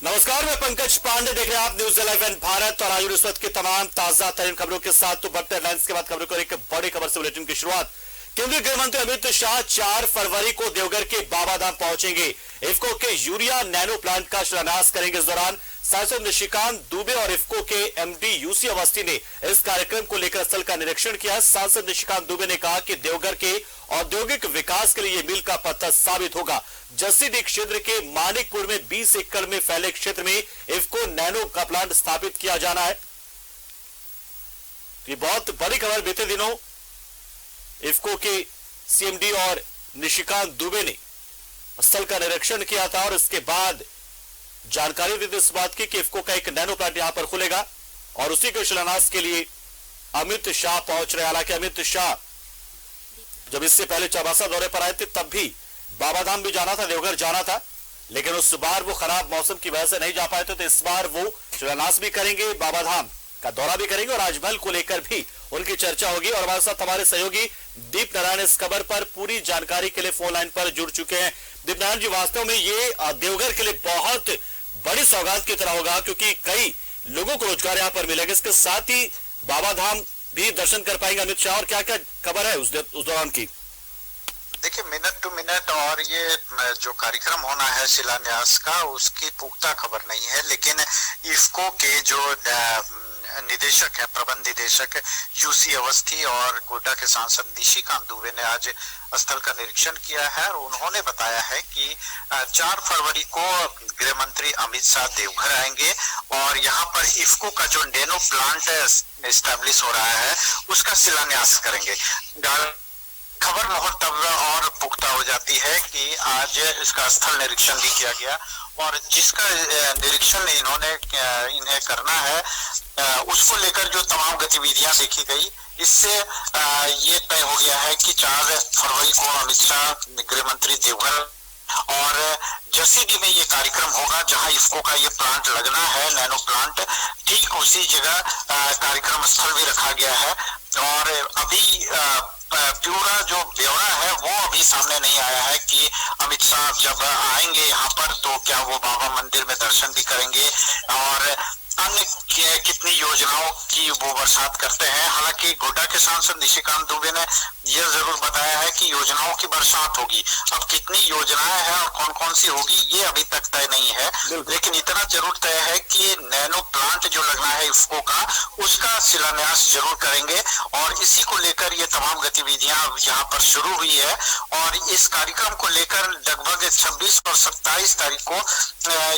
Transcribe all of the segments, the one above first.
नमस्कार, मैं पंकज पांडे, देख रहे हैं आप न्यूज 11 भारत और आज इस वक्त की तमाम ताजा तरीन खबरों के साथ। तो बढ़ते हेडलाइंस के बाद खबरों को एक बड़ी खबर से बुलेटिन की शुरुआत। केंद्रीय गृह मंत्री अमित शाह 4 फरवरी को देवघर के बाबाधाम पहुंचेंगे। इफ्को के यूरिया नैनो प्लांट का शिलान्यास करेंगे। इस दौरान सांसद निशिकांत दुबे और इफ्को के एमडी यूसी अवस्थी ने इस कार्यक्रम को लेकर स्थल का निरीक्षण किया। सांसद निशिकांत दुबे ने कहा कि देवघर के औद्योगिक विकास के लिए मील का पत्थर साबित होगा। जसीडीह क्षेत्र के मानिकपुर में 20 एकड़ में फैले क्षेत्र में इफ्को नैनो का प्लांट स्थापित किया जाना है। ये बहुत बड़ी खबर। बीते दिनों इफ्को के सीएमडी और निशिकांत दुबे ने स्थल का निरीक्षण किया था और इसके बाद जानकारी दी थी इस बात की कि इफ्को का एक नैनो प्लांट यहां पर खुलेगा और उसी के शिलान्यास के लिए अमित शाह पहुंच रहे। हालांकि अमित शाह जब इससे पहले चौबासा दौरे पर आए थे तब भी बाबाधाम भी जाना था, देवघर जाना था, लेकिन उस बार वो खराब मौसम की वजह से नहीं जा पाए थे। तो इस बार वो शिलान्यास भी करेंगे, बाबाधाम का दौरा भी करेंगे और राजमहल को लेकर भी उनकी चर्चा होगी। और हमारे साथ हमारे सहयोगी दीप नारायण इस खबर पर पूरी जानकारी के लिए फोन लाइन पर जुड़ चुके हैं। दीप नारायण जी, वास्तव में ये देवघर के लिए बहुत बड़ी सौगात की तरह होगा क्योंकि कई लोगों को रोजगार यहाँ पर मिलेगा। इसके साथ ही बाबाधाम भी दर्शन कर पाएंगे अमित शाह। और क्या क्या खबर है उस दौरान की? देखिए, मिनट टू मिनट और ये जो कार्यक्रम होना है शिलान्यास का, उसकी पुख्ता खबर नहीं है, लेकिन इफ्को के जो निदेशक है, प्रबंध निदेशक यूसी अवस्थी और कोटा के सांसद निशिकांत दुबे ने आज स्थल का निरीक्षण किया है और उन्होंने बताया है कि 4 फरवरी को गृह मंत्री अमित शाह देवघर आएंगे और यहाँ पर इफ्को का जो नैनो प्लांट एस्टैब्लिश हो रहा है उसका शिलान्यास करेंगे। खबर मोहर तब और पुख्ता हो जाती है कि आज इसका स्थल निरीक्षण भी किया गया और जिसका निरीक्षण इन्हें करना है उसको लेकर जो तमाम गतिविधियां देखी गई, इससे ये तय हो गया है कि 4 फरवरी को अमित शाह गृह मंत्री देवघर और जसीडीह में ये कार्यक्रम होगा जहां इफ्को का ये प्लांट लगना है, नैनो प्लांट। ठीक उसी जगह कार्यक्रम स्थल भी रखा गया है और अभी पूरा जो ब्यौरा है वो अभी सामने नहीं आया है कि अमित शाह जब आएंगे यहाँ पर तो क्या वो बाबा मंदिर में दर्शन भी करेंगे और अन्य कितनी योजनाओं की वो बरसात करते हैं। हालांकि गोड्डा के सांसद निशिकांत दुबे ने यह जरूर बताया है कि योजनाओं की बरसात होगी। अब कितनी योजनाएं हैं और कौन कौन सी होगी ये अभी तक तय नहीं है, लेकिन इतना जरूर तय है कि नैनो प्लांट जो लगना है इफ्को का, उसका शिलान्यास जरूर करेंगे और इसी को लेकर ये तमाम गतिविधियां यहाँ पर शुरू हुई है। और इस कार्यक्रम को लेकर लगभग 26 और 27 तारीख को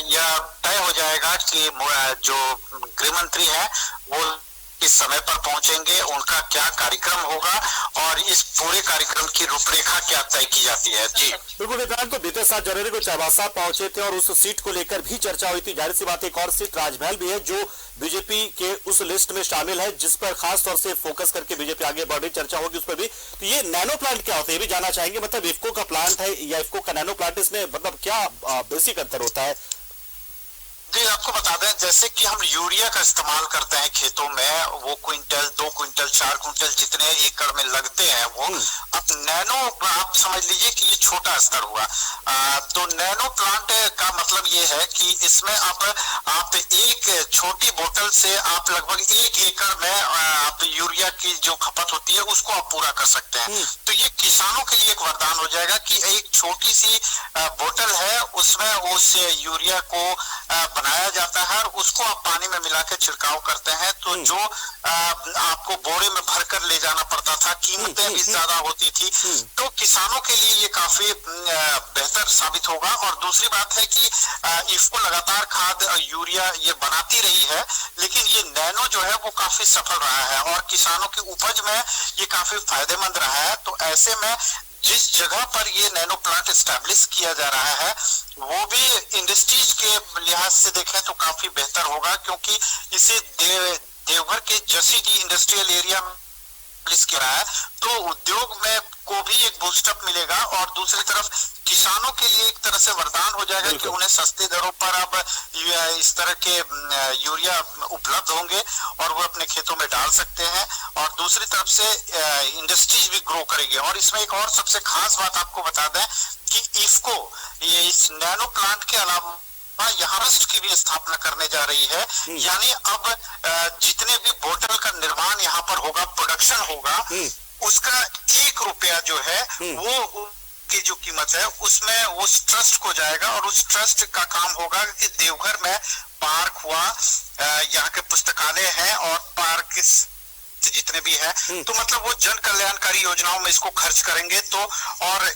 यह तय हो जाएगा कि जो गृह मंत्री है वो किस समय पर पहुंचेंगे, उनका क्या कार्यक्रम होगा और इस पूरे कार्यक्रम की रूपरेखा क्या तय की जाती है। जी बिल्कुल विक्रांत, तो बीते 7 जनवरी को चाईबासा पहुंचे थे और उस सीट को लेकर भी चर्चा हुई थी। जाहिर सी बात एक और सीट राजमहल भी है जो बीजेपी के उस लिस्ट में शामिल है जिस पर खास तौर से फोकस करके बीजेपी आगे बढ़ रही, चर्चा होगी उस पर भी। तो ये नैनो प्लांट क्या होता है ये भी जानना चाहेंगे। मतलब इफ्को का प्लांट है या इफ्को का नैनो प्लांट, इसमें मतलब क्या बेसिक अंतर होता है? जी, आपको बता दें जैसे कि हम यूरिया का इस्तेमाल करते हैं खेतों में, वो क्विंटल 2 क्विंटल 4 क्विंटल जितने एकड़ में लगते हैं वो। अब नैनो आप समझ लीजिए कि ये छोटा स्तर हुआ। तो नैनो प्लांट का मतलब ये है कि इसमें आप एक छोटी बोतल से आप लगभग 1 एकड़ में आप यूरिया की जो खपत होती है उसको आप पूरा कर सकते हैं। तो ये किसानों के लिए एक वरदान हो जाएगा कि एक छोटी सी बोतल है, उसमें उस यूरिया को बनाया जाता है और उसको आप पानी में मिला के छिड़काव करते हैं। तो जो आपको बोरे में भरकर ले जाना पड़ता था, कीमतें भी ज्यादा होती थी, तो किसानों के लिए ये काफी बेहतर साबित होगा। और दूसरी बात है कि इफ्को लगातार खाद यूरिया ये बनाती रही है, लेकिन ये नैनो जो है वो काफी सफल रहा है और किसानों की उपज में ये काफी फायदेमंद रहा है। तो ऐसे में जिस जगह पर ये नैनो प्लांट एस्टैब्लिश किया जा रहा है वो भी इंडस्ट्रीज के लिहाज से देखें तो काफी बेहतर होगा, क्योंकि इसे देवघर के जसीडीह इंडस्ट्रियल एरिया में किया रहा है तो उद्योग में को भी एक बूस्टअप मिलेगा और दूसरी तरफ किसानों के लिए एक तरह से वरदान हो जाएगा कि उन्हें सस्ते दरों पर अब इस तरह के यूरिया उपलब्ध होंगे और वो अपने खेतों में डाल सकते हैं। और दूसरी तरफ से इंडस्ट्रीज भी ग्रो करेगी। और इसमें एक और सबसे खास बात आपको बता दें कि इफ्को ये इस नैनो प्लांट के अलावा यहाँ ट्रस्ट की भी स्थापना करने जा रही है। यानी अब जितने भी बोतल का निर्माण यहाँ पर होगा, प्रोडक्शन होगा, उसका 1 रुपया जो है वो की जो कीमत है उसमें उस ट्रस्ट को जाएगा, और उस ट्रस्ट का काम होगा कि देवघर में पार्क हुआ, यहाँ के पुस्तकालय है और पार्क जितने भी है, तो मतलब वो जन कल्याणकारी योजनाओं में इसको खर्च करेंगे। तो और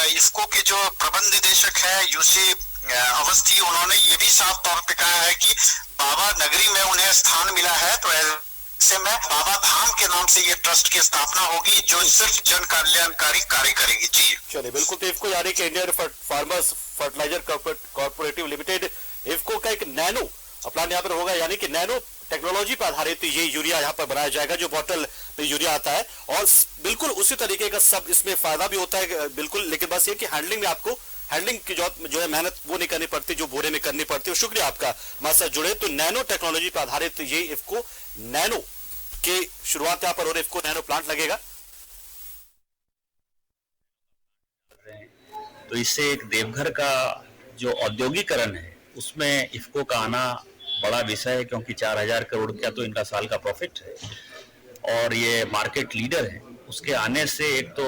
इफको के जो प्रबंध निदेशक है यूसी अवस्थी, उन्होंने ये भी साफ तौर पे कहा है कि बाबा नगरी में उन्हें स्थान मिला है, तो ऐसे में बाबा धाम के नाम से ये ट्रस्ट की स्थापना होगी जो सिर्फ जन कल्याणकारी कार्य करेगी। जी चलिए, बिल्कुल। तो इफको यानी कि Indian farmers fertiliser cooperative limited, IFFCO का एक नैनो प्लान यहाँ पर होगा, यानी कि नैनो टेक्नोलॉजी पर आधारित ये यूरिया यहाँ पर बनाया जाएगा, जो बोतल में यूरिया आता है, और बिल्कुल उसी तरीके का सब इसमें फायदा भी होता है, बिल्कुल। लेकिन बस ये कि हैंडलिंग में आपको हैंडलिंग की जो है मेहनत वो नहीं करनी पड़ती जो बोरे में करनी पड़ती है। शुक्रिया आपका हमारे साथ जुड़े। तो नैनो टेक्नोलॉजी पर आधारित ये इफको नैनो के शुरुआत यहाँ पर और इफको नैनो प्लांट लगेगा। तो इससे एक देवघर का जो औद्योगिकरण है उसमें इफको का आना बड़ा विषय है, क्योंकि 4000 करोड़ का तो इनका साल का प्रॉफिट है और ये मार्केट लीडर है। उसके आने से एक तो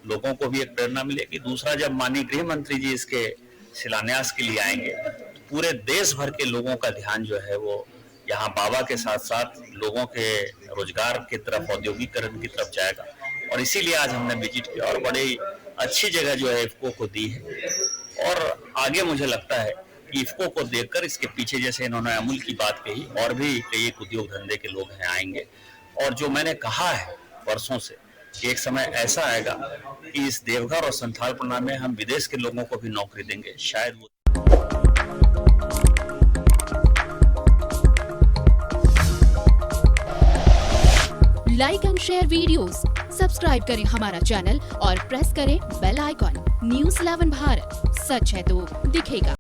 लोगों को भी एक प्रेरणा मिलेगी, दूसरा जब माननीय गृह मंत्री जी इसके शिलान्यास के लिए आएंगे तो पूरे देश भर के लोगों का ध्यान जो है वो यहाँ बाबा के साथ साथ लोगों के रोजगार की तरफ, औद्योगिकरण की तरफ जाएगा। और इसीलिए आज हमने विजिट किया और बड़ी अच्छी जगह जो है इफको को दी है। और आगे मुझे लगता है कि इफको को देखकर इसके पीछे, जैसे इन्होंने अमूल की बात कही, और भी कई एक उद्योग धंधे के लोग हैं आएंगे। और जो मैंने कहा है वर्षों से कि एक समय ऐसा आएगा कि इस देवघर और संथालपना में हम विदेश के लोगों को भी नौकरी देंगे, शायद वो। Like and share videos, subscribe करें हमारा चैनल और प्रेस करें बेल आइकॉन। न्यूज़ 11 भारत, सच है तो दिखेगा।